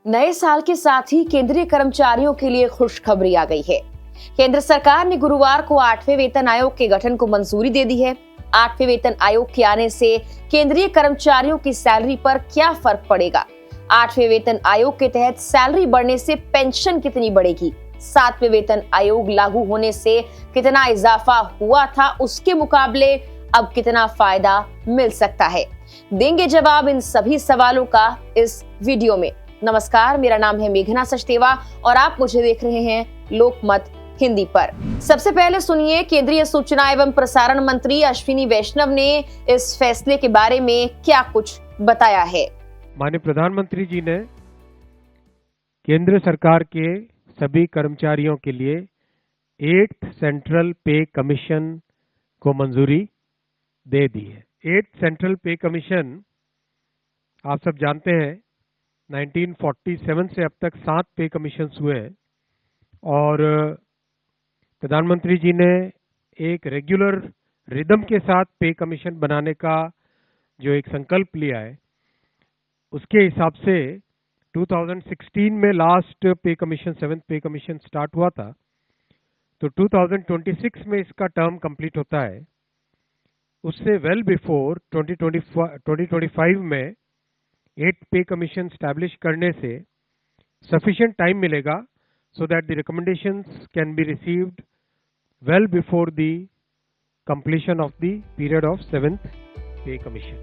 नए साल के साथ ही केंद्रीय कर्मचारियों के लिए खुशखबरी आ गई है। केंद्र सरकार ने गुरुवार को 8वें वेतन आयोग के गठन को मंजूरी दे दी है। 8वें वेतन आयोग के आने से केंद्रीय कर्मचारियों की सैलरी पर क्या फर्क पड़ेगा? 8वें वेतन आयोग के तहत सैलरी बढ़ने से पेंशन कितनी बढ़ेगी? 7वें वेतन आयोग लागू होने से कितना इजाफा हुआ था, उसके मुकाबले अब कितना फायदा मिल सकता है? देंगे जवाब इन सभी सवालों का इस वीडियो में। नमस्कार, मेरा नाम है मेघना सचदेवा और आप मुझे देख रहे हैं लोकमत हिंदी पर। सबसे पहले सुनिए केंद्रीय सूचना एवं प्रसारण मंत्री अश्विनी वैष्णव ने इस फैसले के बारे में क्या कुछ बताया है। माननीय प्रधानमंत्री जी ने केंद्र सरकार के सभी कर्मचारियों के लिए 8th सेंट्रल पे कमीशन को मंजूरी दे दी है। 8th सेंट्रल पे कमीशन आप सब जानते हैं 1947 से अब तक 7 पे कमीशन हुए हैं और प्रधानमंत्री जी ने एक रेगुलर रिदम के साथ पे कमीशन बनाने का जो एक संकल्प लिया है, उसके हिसाब से 2016 में लास्ट पे कमीशन 7th पे कमीशन स्टार्ट हुआ था, तो 2026 में इसका टर्म कंप्लीट होता है। उससे वेल बिफोर 2025 में 8th पे कमीशन स्टैब्लिश करने से सफिशिएंट टाइम मिलेगा so that the recommendations can be received well before the completion of the period of 7th पे कमीशन।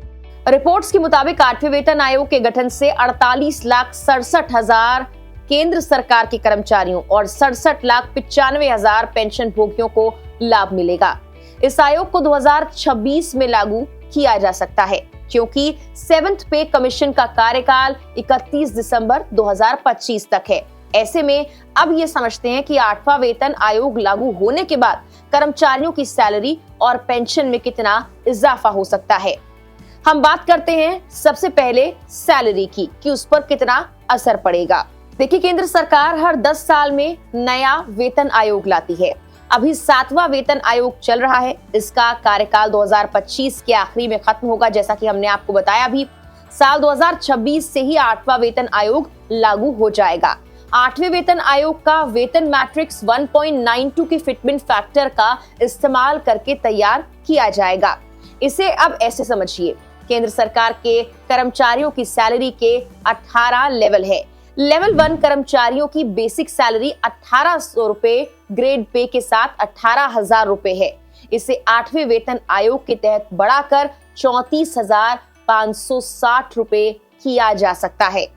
रिपोर्ट्स के मुताबिक 8वें वेतन आयोग के गठन से 48,67,000 केंद्र सरकार के कर्मचारियों और 67,95,000 पेंशन भोगियों को लाभ मिलेगा। इस आयोग को 2026 में लागू किया जा सकता है क्योंकि 7th पे कमीशन का कार्यकाल 31 दिसंबर 2025 तक है। ऐसे में अब ये समझते हैं कि 8वां वेतन आयोग लागू होने के बाद कर्मचारियों की सैलरी और पेंशन में कितना इजाफा हो सकता है। हम बात करते हैं सबसे पहले सैलरी की कि उस पर कितना असर पड़ेगा। देखिए, केंद्र सरकार हर 10 साल में नया वेतन आयोग लाती है। अभी 7वां वेतन आयोग चल रहा है। इसका कार्यकाल 2025 के आखिरी में खत्म होगा। जैसा कि हमने आपको बताया, भी साल 2026 से ही 8वां वेतन आयोग लागू हो जाएगा। 8वें वेतन आयोग का वेतन मैट्रिक्स 1.92 के फिटमेंट फैक्टर का इस्तेमाल करके तैयार किया जाएगा। इसे अब ऐसे समझिए, केंद्र सरकार के कर्मचारियों की सैलरी के 18 लेवल है। लेवल 1 कर्मचारियों की बेसिक सैलरी 1800 रुपए, ग्रेड पे के साथ 18,000 रुपए है। इसे 8वें वेतन आयोग के तहत बढ़ाकर 34,560 रुपए किया जा सकता है।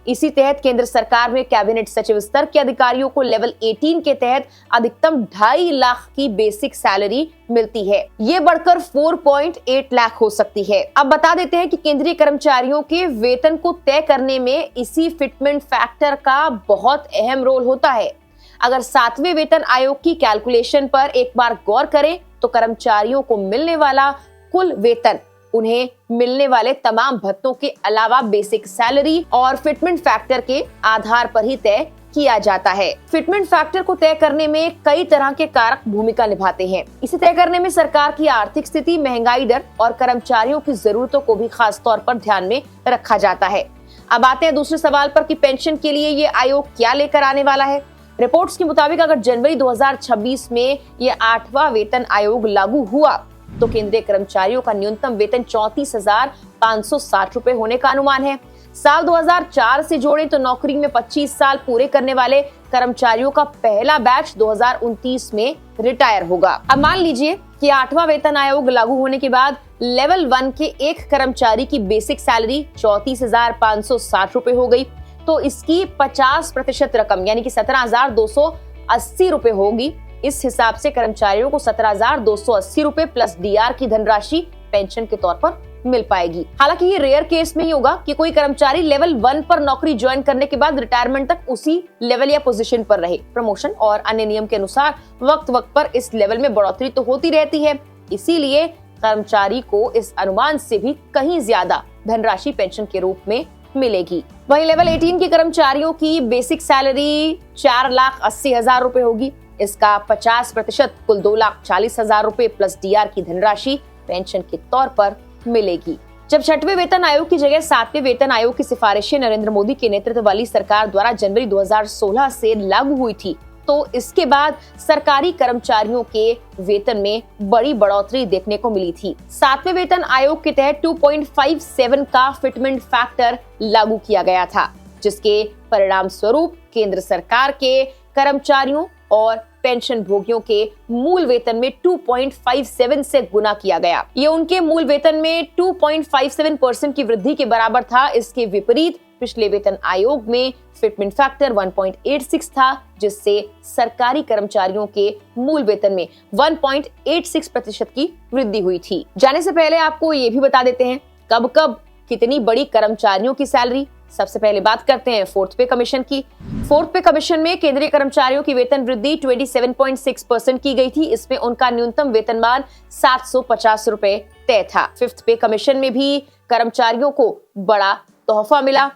इसी तहत केंद्र सरकार में कैबिनेट सचिव स्तर के अधिकारियों को लेवल 18 के तहत अधिकतम 2.5 लाख की बेसिक सैलरी मिलती है। ये बढ़कर 4.8 लाख हो सकती है। अब बता देते हैं कि केंद्रीय कर्मचारियों के वेतन को तय करने में इसी फिटमेंट फैक्टर का बहुत अहम रोल होता है। अगर 7वें वेतन आयोग की कैलकुलेशन पर एक बार गौर करें तो कर्मचारियों को मिलने वाला कुल वेतन उन्हें मिलने वाले तमाम भत्तों के अलावा बेसिक सैलरी और फिटमेंट फैक्टर के आधार पर ही तय किया जाता है। फिटमेंट फैक्टर को तय करने में कई तरह के कारक भूमिका निभाते हैं। इसे तय करने में सरकार की आर्थिक स्थिति, महंगाई दर और कर्मचारियों की जरूरतों को भी खास तौर पर ध्यान में रखा जाता है। अब आते हैं दूसरे सवाल पर कि पेंशन के लिए ये आयोग क्या लेकर आने वाला है। रिपोर्ट्स के मुताबिक अगर जनवरी 2026 में ये 8वां वेतन आयोग लागू हुआ तो केंद्रीय कर्मचारियों का न्यूनतम वेतन 34,560 रुपए होने का अनुमान है। साल 2004 से जोड़े तो नौकरी में 25 साल पूरे करने वाले कर्मचारियों का पहला बैच 2029 में रिटायर होगा। अब मान लीजिए कि 8वां वेतन आयोग लागू होने के बाद लेवल 1 के एक कर्मचारी की बेसिक सैलरी 34,560 रुपए हो गई, तो इसकी 50% रकम यानी कि 17,280 रुपए होगी। इस हिसाब से कर्मचारियों को 17,280 रुपए प्लस डीआर की धनराशि पेंशन के तौर पर मिल पाएगी। हालांकि ये रेयर केस में ही होगा कि कोई कर्मचारी लेवल 1 पर नौकरी ज्वाइन करने के बाद रिटायरमेंट तक उसी लेवल या पोजीशन पर रहे। प्रमोशन और अन्य नियम के अनुसार वक्त वक्त पर इस लेवल में बढ़ोतरी तो होती रहती है, इसीलिए कर्मचारी को इस अनुमान से भी कहीं ज्यादा धनराशि पेंशन के रूप में मिलेगी। वहीं लेवल 18 के कर्मचारियों की बेसिक सैलरी 4,80,000 रुपए होगी। इसका 50% कुल 2,40,000 रुपए प्लस डीआर की धनराशि पेंशन के तौर पर मिलेगी। जब 6वें वेतन आयोग की जगह 7वें वेतन आयोग की सिफारिशें नरेंद्र मोदी के नेतृत्व वाली सरकार द्वारा जनवरी 2016 से लागू हुई थी, तो इसके बाद सरकारी कर्मचारियों के वेतन में बड़ी बढ़ोतरी देखने को मिली थी। 7वें वेतन आयोग के तहत 2.57 का फिटमेंट फैक्टर लागू किया गया था, जिसके परिणाम स्वरूप केंद्र सरकार के कर्मचारियों और पेंशन भोगियों के मूल वेतन में 2.57 से गुना किया गया। ये उनके मूल वेतन में 2.57% की वृद्धि के बराबर था। इसके विपरीत पिछले वेतन आयोग में फिटमेंट फैक्टर 1.86 था, जिससे सरकारी कर्मचारियों के मूल वेतन में 1.86% की वृद्धि हुई थी। जाने से पहले आपको ये भी बता देते हैं कब कब कितनी बड़ी कर्मचारियों की सैलरी। सबसे पहले बात करते हैं फोर्थ पे कमीशन की। फोर्थ पे कमीशन में केंद्रीय कर्मचारियों की वेतन वृद्धि 27.6% की गई थी। इसमें उनका न्यूनतम वेतनमान 750 रुपए तय था। फिफ्थ पे कमीशन में भी कर्मचारियों को बड़ा तोहफा मिला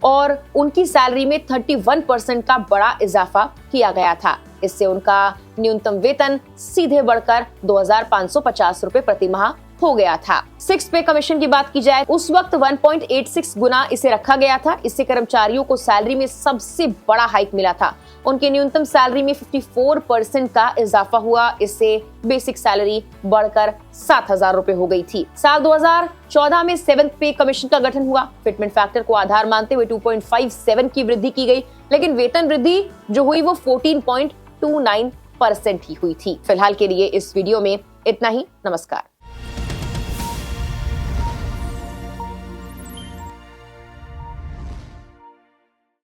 और उनकी सैलरी में 31% का बड़ा इजाफा किया गया था। इससे उनका न्यूनतम वेतन सीधे बढ़कर 2,550 रुपए प्रति माह हो गया था। सिक्स पे कमीशन की बात की जाए, उस वक्त 1.86 गुना इसे रखा गया था। इससे कर्मचारियों को सैलरी में सबसे बड़ा हाइक मिला था। उनके न्यूनतम सैलरी में 54% का इजाफा हुआ। इससे बेसिक सैलरी बढ़कर 7,000 रुपए हो गई थी। साल 2014 में सेवेंथ पे कमीशन का गठन हुआ। फिटमेंट फैक्टर को आधार मानते हुए 2.57 की वृद्धि की गई, लेकिन वेतन वृद्धि जो हुई वो 14.29% ही हुई थी। फिलहाल के लिए इस वीडियो में इतना ही। नमस्कार।